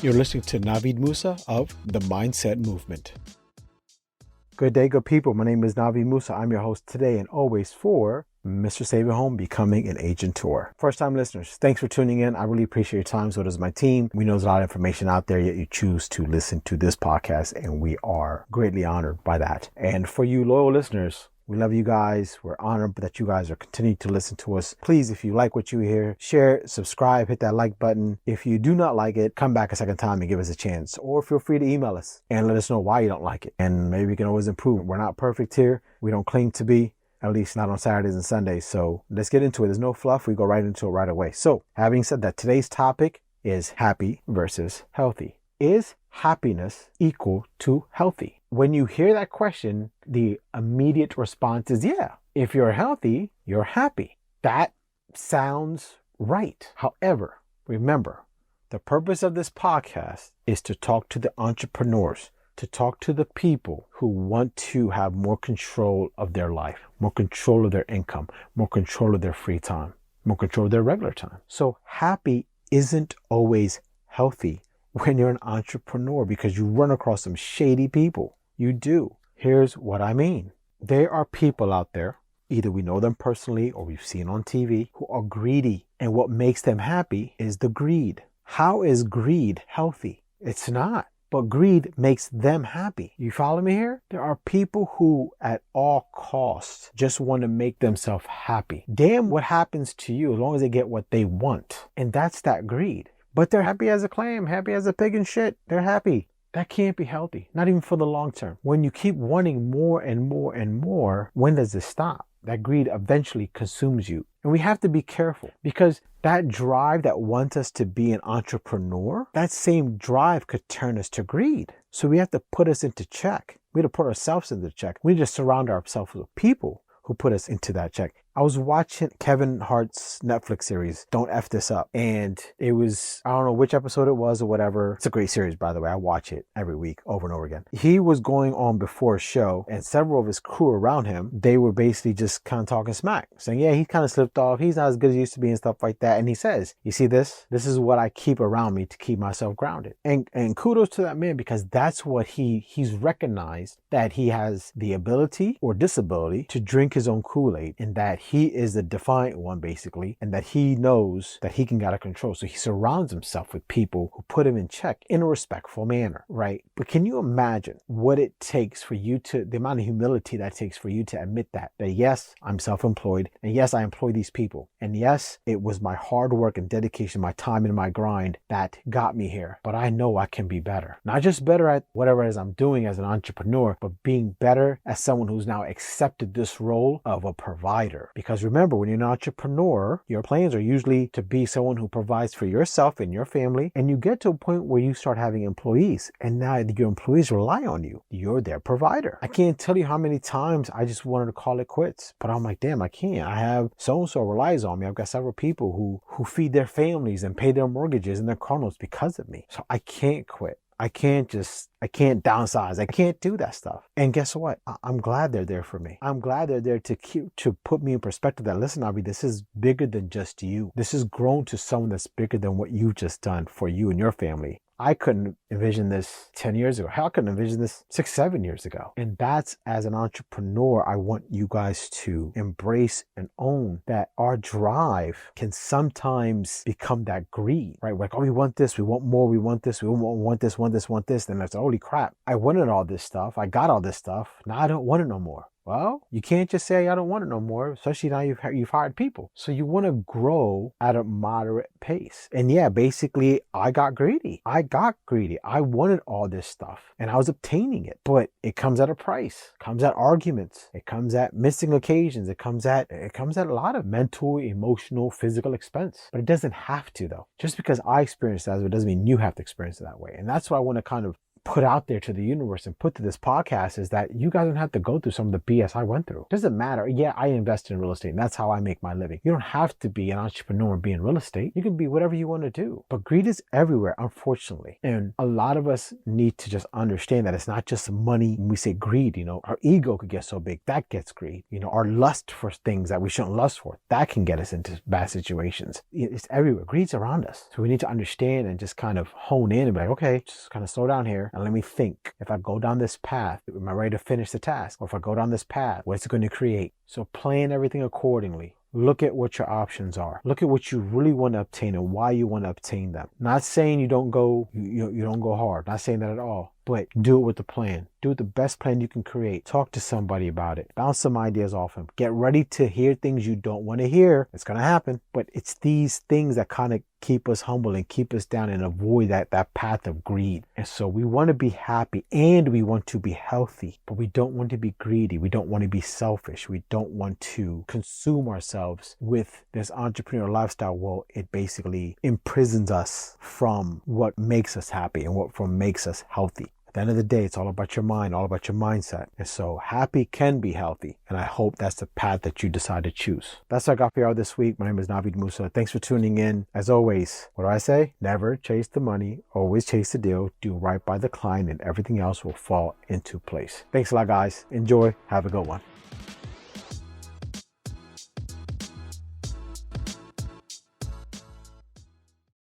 You're listening to Navid Moosa of the Mindset Movement. Good day, good people. My name is Navid Moosa. I'm your host today and always for Mr. Save Your Home, Becoming an Agent Tour. First time listeners, thanks for tuning in. I really appreciate your time. So does my team. We know there's a lot of information out there, yet you choose to listen to this podcast, and we are greatly honored by that. And for you loyal listeners, we love you guys. We're honored that you guys are continuing to listen to us. Please, if you like what you hear, share, subscribe, hit that like button. If you do not like it, come back a second time and give us a chance. Or feel free to email us and let us know why you don't like it. And maybe we can always improve. We're not perfect here. We don't claim to be, at least not on Saturdays and Sundays. So let's get into it. There's no fluff. We go right into it right away. So having said that, today's topic is happy versus healthy. Is happiness equal to healthy? When you hear that question, the immediate response is, yeah, if you're healthy, you're happy. That sounds right. However, remember, the purpose of this podcast is to talk to the entrepreneurs, to talk to the people who want to have more control of their life, more control of their income, more control of their free time, more control of their regular time. So happy isn't always healthy when you're an entrepreneur, because you run across some shady people. You do. Here's what I mean. There are people out there, either we know them personally or we've seen on TV, who are greedy. And what makes them happy is the greed. How is greed healthy? It's not. But greed makes them happy. You follow me here? There are people who at all costs just want to make themselves happy. Damn what happens to you as long as they get what they want. And that's that greed. But they're happy as a clam, happy as a pig and shit. They're happy. That can't be healthy, not even for the long term. When you keep wanting more and more and more, when does it stop? That greed eventually consumes you. And we have to be careful, because that drive that wants us to be an entrepreneur, that same drive could turn us to greed. So we have to put us into check. We have to put ourselves into check. We need to surround ourselves with people who put us into that check. I was watching Kevin Hart's Netflix series, Don't F This Up. And it was, I don't know which episode it was or whatever. It's a great series, by the way. I watch it every week over and over again. He was going on before a show, and several of his crew around him, they were basically just kind of talking smack, saying, yeah, he kind of slipped off. He's not as good as he used to be and stuff like that. And he says, you see this? This is what I keep around me to keep myself grounded. And kudos to that man, because that's what he's recognized, that he has the ability or disability to drink his own Kool-Aid, and that he is the defiant one, basically, and that he knows that he can get out of control. So he surrounds himself with people who put him in check in a respectful manner, right? But can you imagine what it takes for you to, the amount of humility that takes for you to admit that yes, I'm self-employed, and yes, I employ these people, and yes, it was my hard work and dedication, my time and my grind that got me here, but I know I can be better. Not just better at whatever it is I'm doing as an entrepreneur, but being better as someone who's now accepted this role of a provider. Because remember, when you're an entrepreneur, your plans are usually to be someone who provides for yourself and your family, and you get to a point where you start having employees, and now your employees rely on you. You're their provider. I can't tell you how many times I just wanted to call it quits, but I'm like, damn, I can't. I have so-and-so relies on me. I've got several people who feed their families and pay their mortgages and their car notes because of me. So I can't quit. I can't downsize. I can't do that stuff. And guess what? I'm glad they're there for me. I'm glad they're there to put me in perspective that, listen, Abby, this is bigger than just you. This has grown to someone that's bigger than what you've just done for you and your family. I couldn't envision this 10 years ago. Hell, I couldn't envision this 6, 7 years ago. And that's, as an entrepreneur, I want you guys to embrace and own that our drive can sometimes become that greed, right? We're like, oh, we want this, we want more, we want this, we want this. Then it's, holy crap, I wanted all this stuff. I got all this stuff. Now I don't want it no more. Well, you can't just say, I don't want it no more, especially now you've hired people. So you want to grow at a moderate pace. And yeah, basically, I got greedy. I wanted all this stuff and I was obtaining it, but it comes at a price. It comes at arguments. It comes at missing occasions. It comes at a lot of mental, emotional, physical expense. But it doesn't have to, though. Just because I experienced that, it doesn't mean you have to experience it that way. And that's what I want to kind of put out there to the universe and put to this podcast is that you guys don't have to go through some of the BS I went through. It doesn't matter. Yeah, I invest in real estate and that's how I make my living. You don't have to be an entrepreneur and be in real estate. You can be whatever you want to do. But greed is everywhere, unfortunately. And a lot of us need to just understand that it's not just money. When we say greed, our ego could get so big, that gets greed. Our lust for things that we shouldn't lust for, that can get us into bad situations. It's everywhere. Greed's around us. So we need to understand and just kind of hone in and be like, okay, just kind of slow down here and let me think. If I go down this path, am I ready to finish the task? Or if I go down this path, what's it going to create? So plan everything accordingly. Look at what your options are. Look at what you really want to obtain and why you want to obtain them. Not saying you don't go hard. Not saying that at all. But do it with a plan. Do it the best plan you can create. Talk to somebody about it. Bounce some ideas off them. Get ready to hear things you don't want to hear. It's going to happen. But it's these things that kind of keep us humble and keep us down and avoid that path of greed. And so we want to be happy and we want to be healthy, but we don't want to be greedy. We don't want to be selfish. We don't want to consume ourselves with this entrepreneurial lifestyle. Well, it basically imprisons us from what makes us happy and what makes us healthy. At the end of the day, it's all about your mind, all about your mindset. And so happy can be healthy. And I hope that's the path that you decide to choose. That's what I got for y'all this week. My name is Navid Moosa. Thanks for tuning in. As always, what do I say? Never chase the money. Always chase the deal. Do right by the client and everything else will fall into place. Thanks a lot, guys. Enjoy. Have a good one.